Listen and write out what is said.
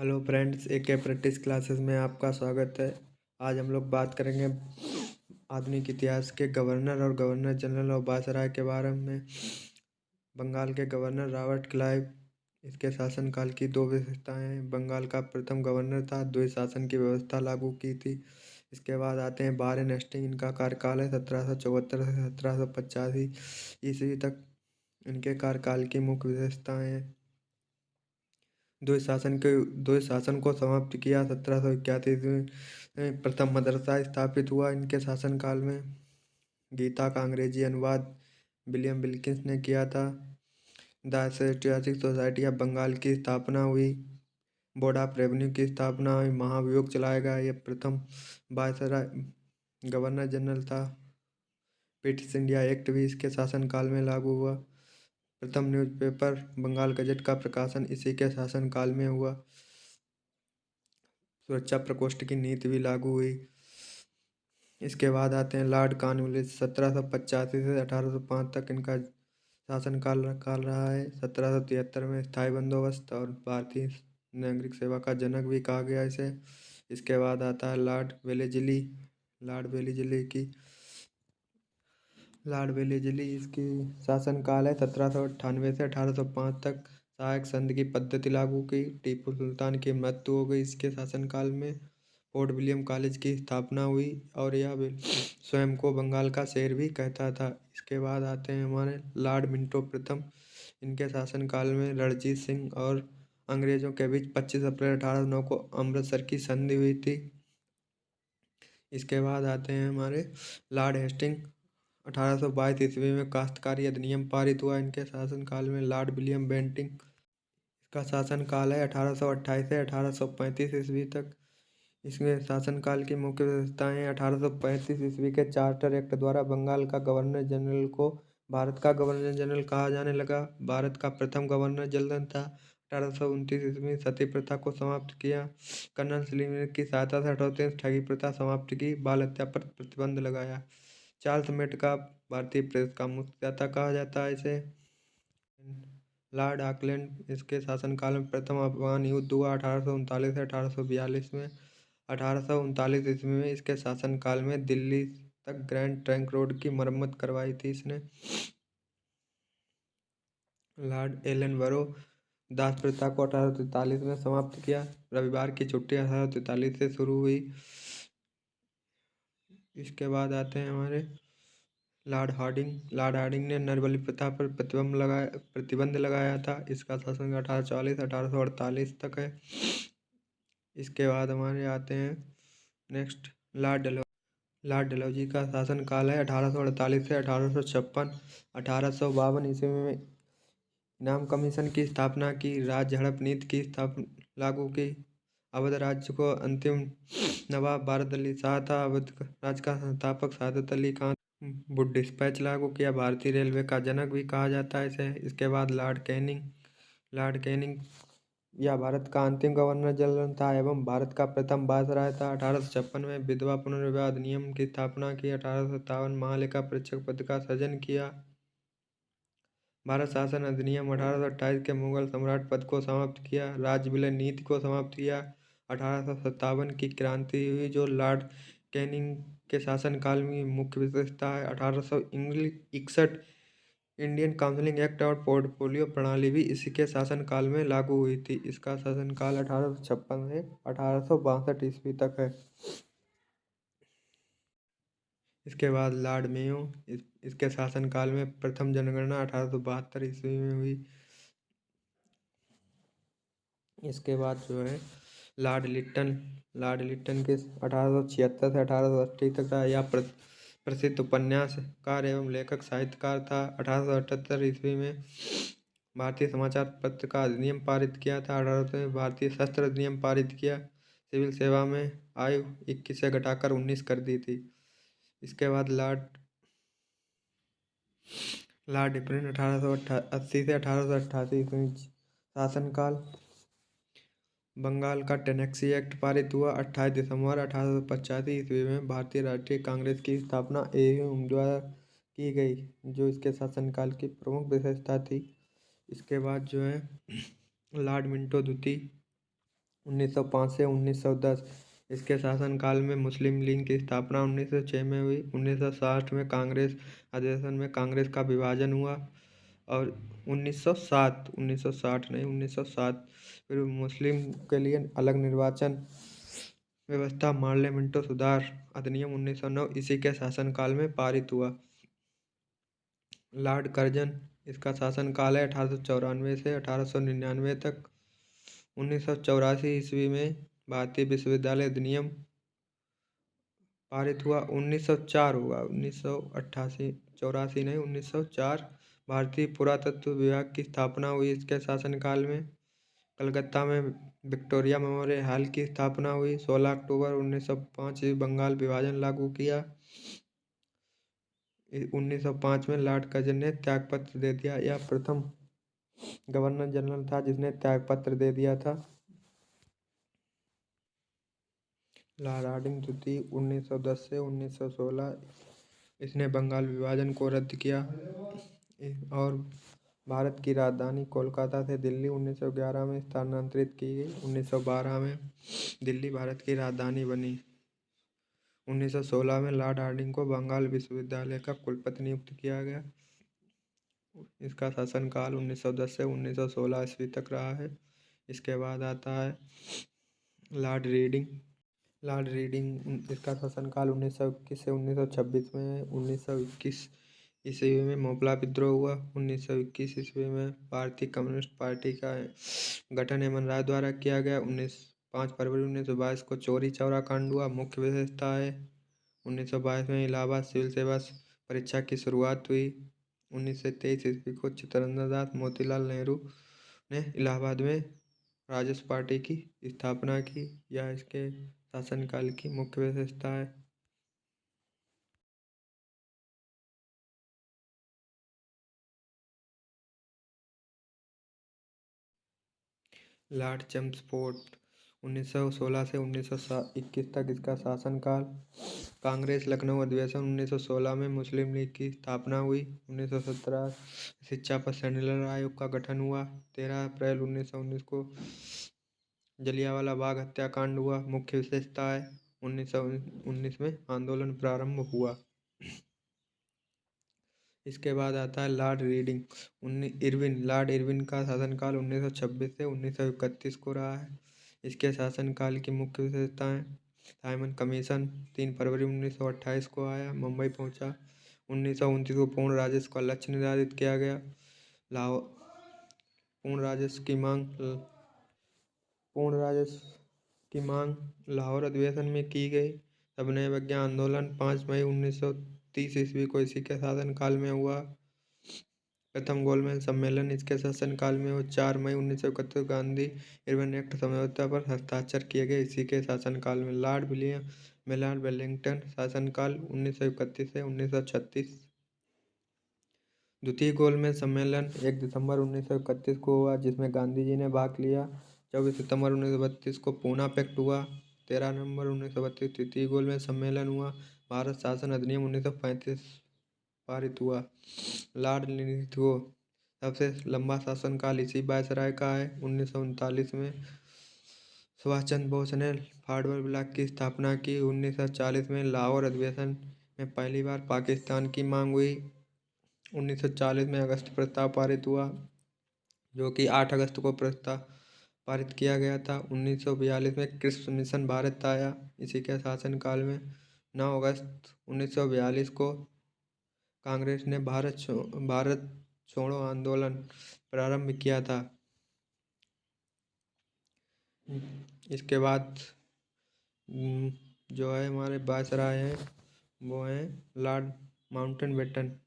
Hello friends, AK practice classes में आपका स्वागत है। आज हम लोग बात करेंगे आधुनिक इतिहास के गवर्नर और गवर्नर जनरल ऑफ वायसराय के बारे में। बंगाल के गवर्नर रॉबर्ट क्लाइव, इसके शासनकाल की दो विशेषताएं हैं। बंगाल का प्रथम गवर्नर था, द्वैध शासन की व्यवस्था लागू की थी। इसके बाद आते हैं वारेन हेस्टिंग, इनका कार्यकाल है 1774 से 1785 ईस्वी तक। इनके कार्यकाल की मुख्य विशेषताएं हैं। द्वैध शासन को समाप्त किया। 1781 में प्रथम मदरसा स्थापित हुआ इनके शासनकाल में। गीता का अंग्रेजी अनुवाद विलियम विल्किंस ने किया था। The Asiatic Society of Bengal की स्थापना हुई। बोर्ड ऑफ रेवेन्यू की स्थापना हुई। महाभियोग चलाया गया। यह प्रथम वायसराय गवर्नर जनरल था। ब्रिटिश इंडिया एक्ट भी इसके शासनकाल में लागू हुआ। प्रथम न्यूज़पेपर बंगाल गजट का प्रकाशन इसी के शासनकाल में हुआ। सुरक्षा प्रकोष्ठ की नीति भी लागू हुई। इसके बाद आते हैं लॉर्ड कॉर्नवालिस, 1785 से 1805 तक इनका शासनकाल काल रहा है। 1773 में स्थायी बंदोबस्त और भारतीय नागरिक सेवा का जनक भी कहा गया इसे। इसके बाद आता है लॉर्ड वेलेजली, इसकी शासनकाल है 1798 से 1805 तक। सहायक संघ की पद्धति लागू की। टीपू सुल्तान की मृत्यु हो गई इसके शासनकाल में। फोर्ट विलियम कॉलेज की स्थापना हुई और यह स्वयं को बंगाल का शेर भी कहता था। इसके बाद आते हैं हमारे लॉर्ड मिंटो प्रथम, इनके शासनकाल में रणजीत सिंह और अंग्रेजों के बीच 25 अप्रैल 1809 को अमृतसर की संधि हुई थी। इसके बाद आते हैं हमारे लॉर्ड हेस्टिंग, 1822 ईस्वी में काश्तकारी अधिनियम पारित हुआ इनके शासनकाल में। लॉर्ड विलियम बेंटिंग, इसका शासनकाल है 1828 से 1835 ईस्वी तक। इसमें शासनकाल की मुख्य विशेषताएं: 1835 ईस्वी के चार्टर एक्ट द्वारा बंगाल का गवर्नर जनरल को भारत का गवर्नर जनरल कहा जाने लगा। भारत का प्रथम गवर्नर जनरल था। 1829 ईस्वी में सती प्रथा को समाप्त किया। कर्नल सलीम की सहायता से हटौती ने ठगी प्रथा समाप्त की। बाल हत्या पर प्रतिबंध लगाया। चार्ल्स मेटका, भारतीय प्रेस का मुख्यदाता कहा जाता है इसे। लॉर्ड ऑकलैंड, इसके शासनकाल में प्रथम अफगान युद्ध हुआ 1839 से 1842 में। 1839 ईस्वी में इसके शासनकाल में दिल्ली तक ग्रैंड ट्रंक रोड की मरम्मत करवाई थी इसने। लॉर्ड एलन बरो, दास प्रथा को 1843 में समाप्त किया। रविवार की छुट्टी 1843 से शुरू हुई। इसके बाद आते हैं हमारे लॉर्ड हार्डिंग ने नरबली प्रथा पर प्रतिबंध लगाया था। इसका शासन 1840-1848 तक है। इसके बाद हमारे आते हैं नेक्स्ट लॉर्ड डलहौजी का शासनकाल है 1848 से 1856। 1852 ईस्वी में इनाम कमीशन की स्थापना की। राज्य हड़प नीति की स्थापना लागू की। अवध राज्य को अंतिम नवाब भारत अली शाह था। अवध राज्य का संस्थापक सादत अली खान। वुड डिस्पैच लागू किया। भारतीय रेलवे का जनक भी कहा जाता है इसे। इसके बाद लॉर्ड कैनिंग यह भारत का अंतिम गवर्नर जनरल था एवं भारत का प्रथम वायसराय था। 1856 में विधवा पुनर्विवाह अधिनियम की स्थापना की। 1857 महालेखा परीक्षक पद का सृजन किया। भारत शासन अधिनियम 1828 के मुगल सम्राट पद को समाप्त किया। राज्य विलय नीति को समाप्त किया। 1857 की क्रांति हुई जो लॉर्ड कैनिंग के शासनकाल में मुख्य विशेषता है। 1861 इंडियन काउंसिलिंग एक्ट और पोर्टफोलियो प्रणाली भी इसी के शासनकाल में लागू हुई थी। इसका शासनकाल 1856 से 1862 ईस्वी तक है। इसके बाद लॉर्ड मेयो, इसके शासनकाल में प्रथम जनगणना 1872 ईस्वी में हुई। इसके बाद जो है लॉर्ड लिट्टन के 1876 से 1880 तक था। यह प्रसिद्ध उपन्यासकार एवं लेखक साहित्यकार था। 1878 ईस्वी में भारतीय समाचार पत्र का अधिनियम पारित किया था। 1800 में भारतीय शस्त्र अधिनियम पारित किया। सिविल सेवा में आयु 21 से घटाकर 19 कर दी थी। इसके बाद लॉर्ड डिफरेंट 1880 से 1888 ईस्वी शासनकाल। बंगाल का टेनेक्सी एक्ट पारित हुआ। 28 दिसंबर 1885 ईस्वी में भारतीय राष्ट्रीय कांग्रेस की स्थापना एएम द्वारा की गई, जो इसके शासनकाल की प्रमुख विशेषता थी। इसके बाद जो है लॉर्ड मिंटो द्वितीय, 1905 से 1910। इसके शासनकाल में मुस्लिम लीग की स्थापना 1906 में हुई। 1960 में कांग्रेस अधिवेशन में कांग्रेस का विभाजन हुआ और 1960 नहीं 1907 फिर मुस्लिम के लिए अलग निर्वाचन व्यवस्था पार्लियामेंटो सुधार अधिनियम 1909 इसी के शासनकाल में पारित हुआ। लॉर्ड कर्जन इसका शासनकाल है 1894 से 1899 तक। 1984 ईस्वी में भारतीय विश्वविद्यालय अधिनियम पारित हुआ। 1904 हुआ 1988 84 नहीं 1904 भारतीय पुरातत्व विभाग की स्थापना हुई इसके शासनकाल में। कलकत्ता में विक्टोरिया मेमोरियल हॉल की स्थापना हुई। 16 अक्टूबर 1905 बंगाल विभाजन लागू किया। 1905 में लॉर्ड कर्जन ने त्यागपत्र दे दिया। यह प्रथम गवर्नर जनरल था जिसने त्यागपत्र दे दिया था। लॉर्ड हार्डिंग द्वितीय 1910 से 1916 इसने बंगाल विभाजन को रद्द किया और भारत की राजधानी कोलकाता से दिल्ली 1911 में स्थानांतरित की गई। 1912 में दिल्ली भारत की राजधानी बनी। 1916 में लॉर्ड हार्डिंग को बंगाल विश्वविद्यालय का कुलपति नियुक्त किया गया। इसका शासनकाल 1910 से 1916 ईस्वी तक रहा है। इसके बाद आता है लॉर्ड रीडिंग। लॉर्ड रीडिंग इसका शासनकाल 1921 से 1926 में है। 1921 ईस्वी में मोपला विद्रोह हुआ। 1921 ईस्वी में भारतीय कम्युनिस्ट पार्टी का गठन एमएन राय द्वारा किया गया। 5 फरवरी 1922 को चौरी चौरा कांड हुआ। मुख्य विशेषता है 1922 में इलाहाबाद सिविल सेवा परीक्षा की शुरुआत हुई। 1923 ईस्वी को चित्तरंजन दास मोतीलाल नेहरू ने इलाहाबाद में राजस पार्टी की स्थापना की। यह इसके शासनकाल की मुख्य विशेषता है। लॉर्ड चेम्सफोर्ड 1916 से 1921 तक इसका शासनकाल। कांग्रेस लखनऊ अधिवेशन 1916 में मुस्लिम लीग की स्थापना हुई। 1917 शिक्षा पर सेंट्रल आयोग का गठन हुआ। 13 अप्रैल 1919 को जलियांवाला बाग हत्याकांड हुआ। मुख्य विशेषता है 1919 में आंदोलन प्रारंभ हुआ। इसके बाद आता है लॉर्ड रीडिंग लॉर्ड इरविन का शासनकाल 1926 से 1931 को रहा है। इसके शासनकाल की मुख्य विशेषताएं साइमन कमीशन 3 फरवरी 1928 को आया, मुंबई पहुंचा। 1929 को पूर्ण राजस्व का लक्ष्य निर्धारित किया गया। लाहौर पूर्ण राजस्व की मांग लाहौर अधिवेशन में की गई। सविनय अवज्ञा आंदोलन 5 मई 1930 ईस्वी को इसी के शासनकाल में हुआ। प्रथम गोलमेज सम्मेलन इसके शासनकाल में हुआ। 4 मई 1931 गांधी इरविन एक्ट समझौता पर हस्ताक्षर किए गए इसी के शासनकाल में। लॉर्ड विलियम मिलॉर्ड वेलिंगटन शासनकाल 1931 से 1936। द्वितीय गोलमेज सम्मेलन 1 दिसंबर 1931 को हुआ जिसमें गांधी जी ने भाग लिया। 24 सितंबर 1932 को पूना पैक्ट हुआ। 13 नवंबर 1932 तृतीय गोलमेज सम्मेलन हुआ। भारत शासन अधिनियम 1935 पारित हुआ। लॉर्ड लिन्थगो सबसे लंबा शासनकाल इसी वायसराय का है। 1939 में सुभाष चंद्र बोस ने फॉरवर्ड ब्लॉक की स्थापना की। 1940 में लाहौर अधिवेशन में पहली बार पाकिस्तान की मांग हुई। 1940 में अगस्त प्रस्ताव पारित हुआ जो कि 8 अगस्त को प्रस्ताव पारित किया गया था। 1942 में क्रिप्स मिशन भारत आया इसी के शासनकाल में। 9 अगस्त 1942 को कांग्रेस ने भारत छोड़ो आंदोलन प्रारंभ किया था। इसके बाद जो है हमारे वायसराय हैं वो हैं लॉर्ड माउंटबेटन।